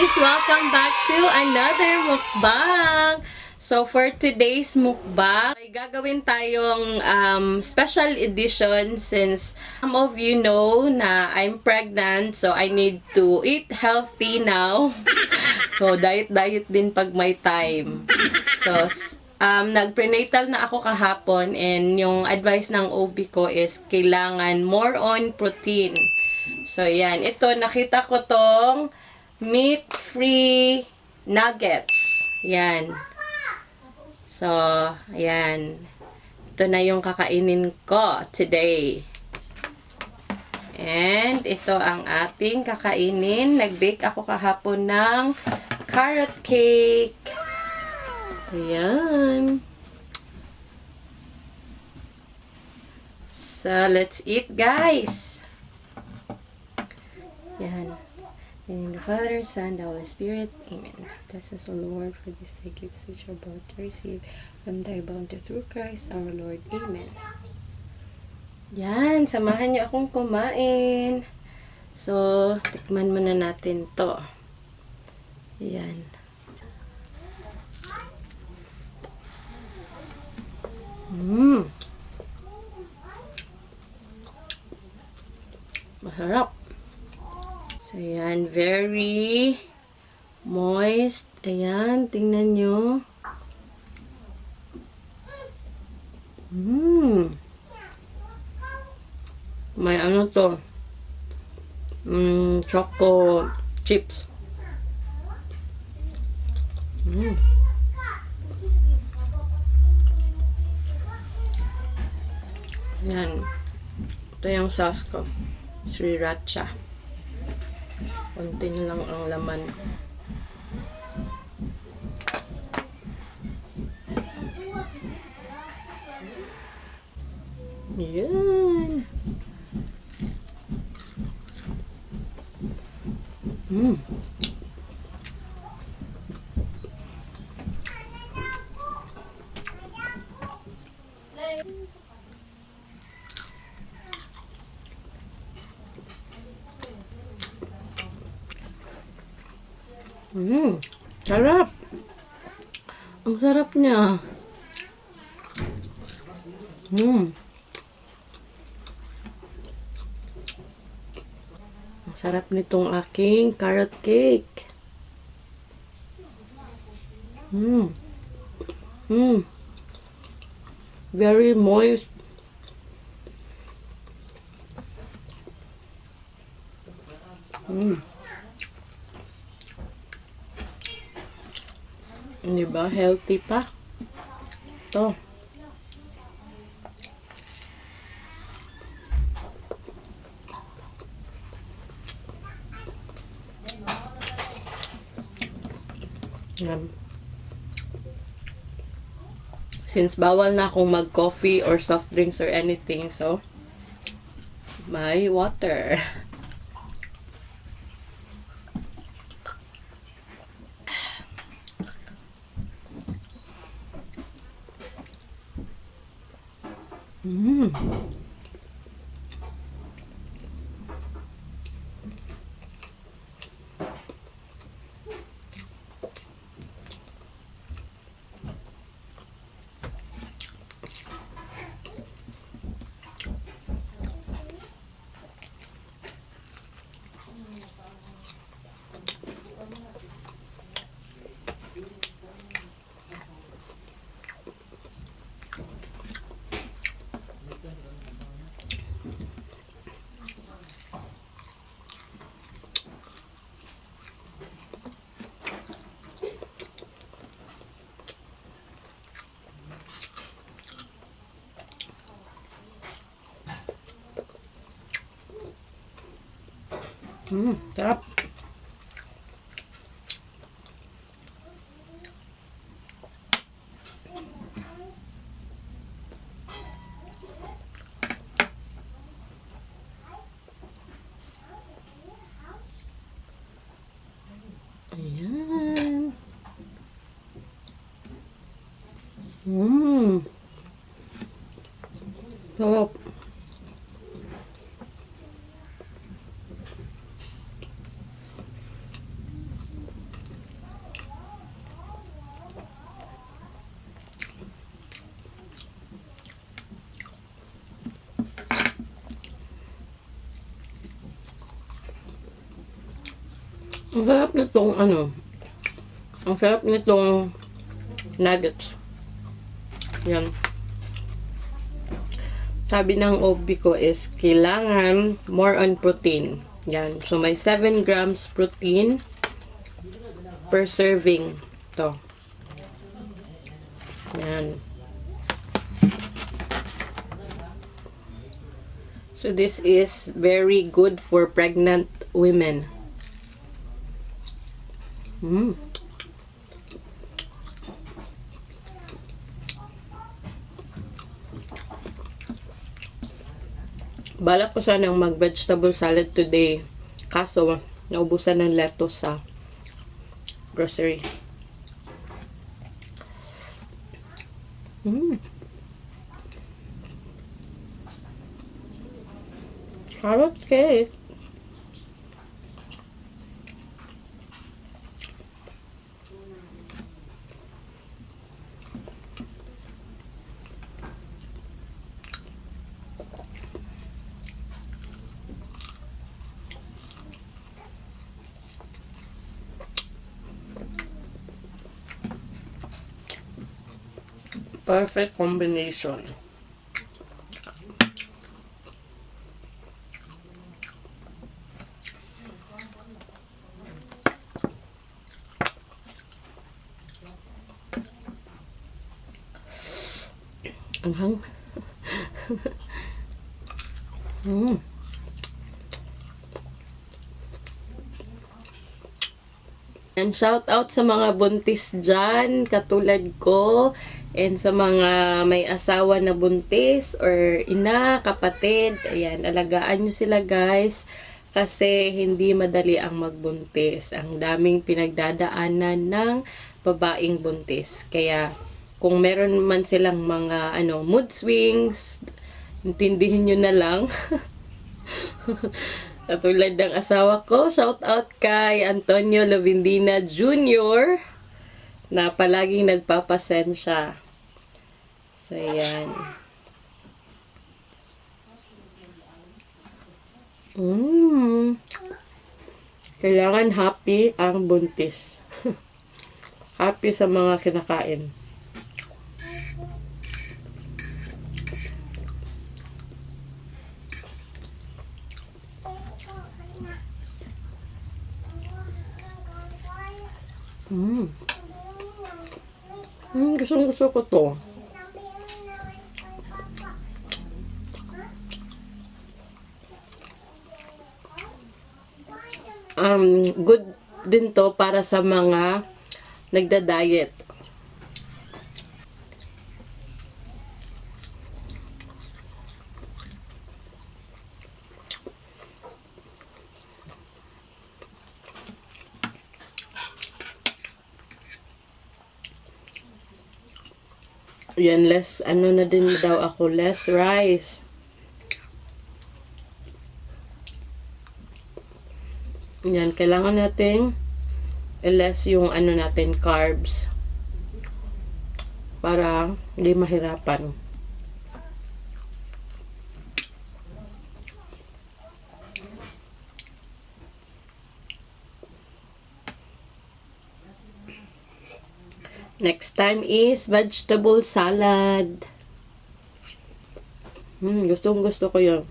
guys! Welcome back to another mukbang! So, for today's mukbang, ay gagawin tayong special edition since some of you know na I'm pregnant, so I need to eat healthy now. So, diet din pag may time. So, nag-prenatal na ako kahapon and yung advice ng OB ko is kailangan more on protein. So, yan. Ito, nakita ko tong meat-free nuggets. Yan. So, ayan. Ito na yung kakainin ko today. And, ito ang ating kakainin. Nag-bake ako kahapon ng carrot cake. Ayan. So, let's eat, guys. Ayan. In the name of the Father, Son, the Holy Spirit. Amen. Bless us, O Lord, for this thy gifts which are about to receive from thy bounty through Christ our Lord. Amen. Yan, samahan niyo akong kumain. So, tikman muna natin to. Yan. Masarap. So, ayan, very moist. Ayan, tingnan nyo. May ano to? Choco chips. Ayan. Ito yung sauce ko. Sriracha. Konti na lang ang laman. Yan. Sarap. Ang sarap niya. Ang sarap nitong aking carrot cake. Very moist. Diba? Healthy pa. Ito. Yan. Since bawal na akong mag-coffee or soft drinks or anything, so may water. Sarap. Ayan. Sarap. Ang sarap nitong ang sarap nitong nuggets. Yan. Sabi ng OB ko is kailangan more on protein. Yan. So, may 7 grams protein per serving. Ito. Yan. So, this is very good for pregnant women. Balak ko sanang mag-vegetable salad today. Kaso, naubusan ng lettuce sa grocery. Carrot cake. Perfect combination. Anghang. And shout out sa mga buntis dyan, katulad ko, and sa mga may asawa na buntis, or ina, kapatid. Ayan, alagaan nyo sila guys, kasi hindi madali ang magbuntis. Ang daming pinagdadaanan ng babaeng buntis. Kaya, kung meron man silang mga mood swings, intindihin nyo na lang. Katulad ng asawa ko, shout out kay Antonio Lavindina Jr. na palaging nagpapasensya. So, ayan. Kailangan happy ang buntis. Happy sa mga kinakain. Gusto ko to. Good din to para sa mga nagda-diet. Yan, less, na din daw ako, less rice. Yan, kailangan natin less yung natin, carbs. Para hindi mahirapan. Next time is vegetable salad. Gusto ko yun.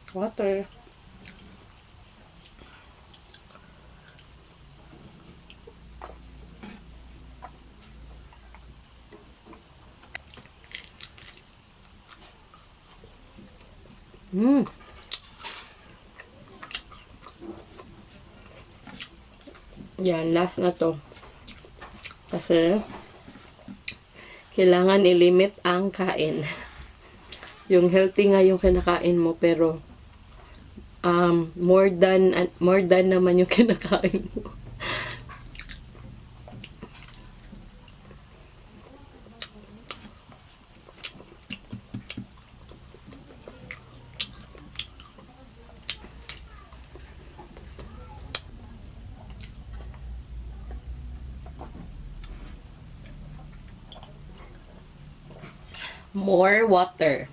Water. Yan, last na to. Kasi Kailangan i-limit ang kain. Yung healthy nga yung kinakain mo, pero more than naman yung kinakain mo. More water.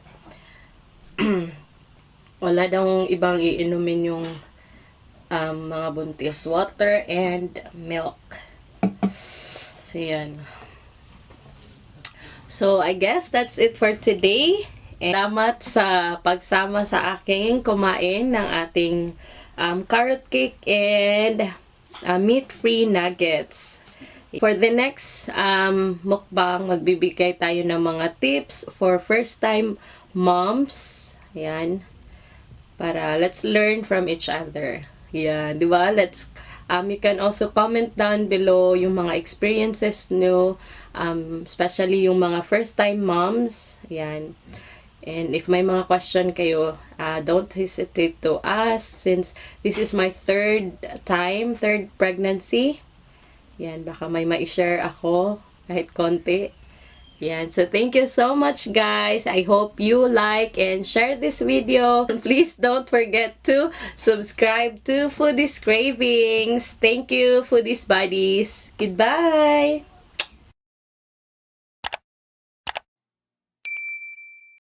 Wala daw ibang iinumin yung mga buntis. Water and milk. So, yan. So, I guess that's it for today. And salamat sa pagsama sa aking kumain ng ating carrot cake and meat-free nuggets. For the next mukbang, magbibigay tayo ng mga tips for first-time moms. Yan. Para let's learn from each other. Yan, di ba? You can also comment down below yung mga experiences nyo, especially yung mga first-time moms. Yan. And if may mga question kayo, don't hesitate to ask, since this is my third pregnancy. Yan, baka may ma-share ako kahit konti. Yan, so thank you so much guys. I hope you like and share this video. And please don't forget to subscribe to Foodies Cravings. Thank you, Foodies Buddies. Goodbye!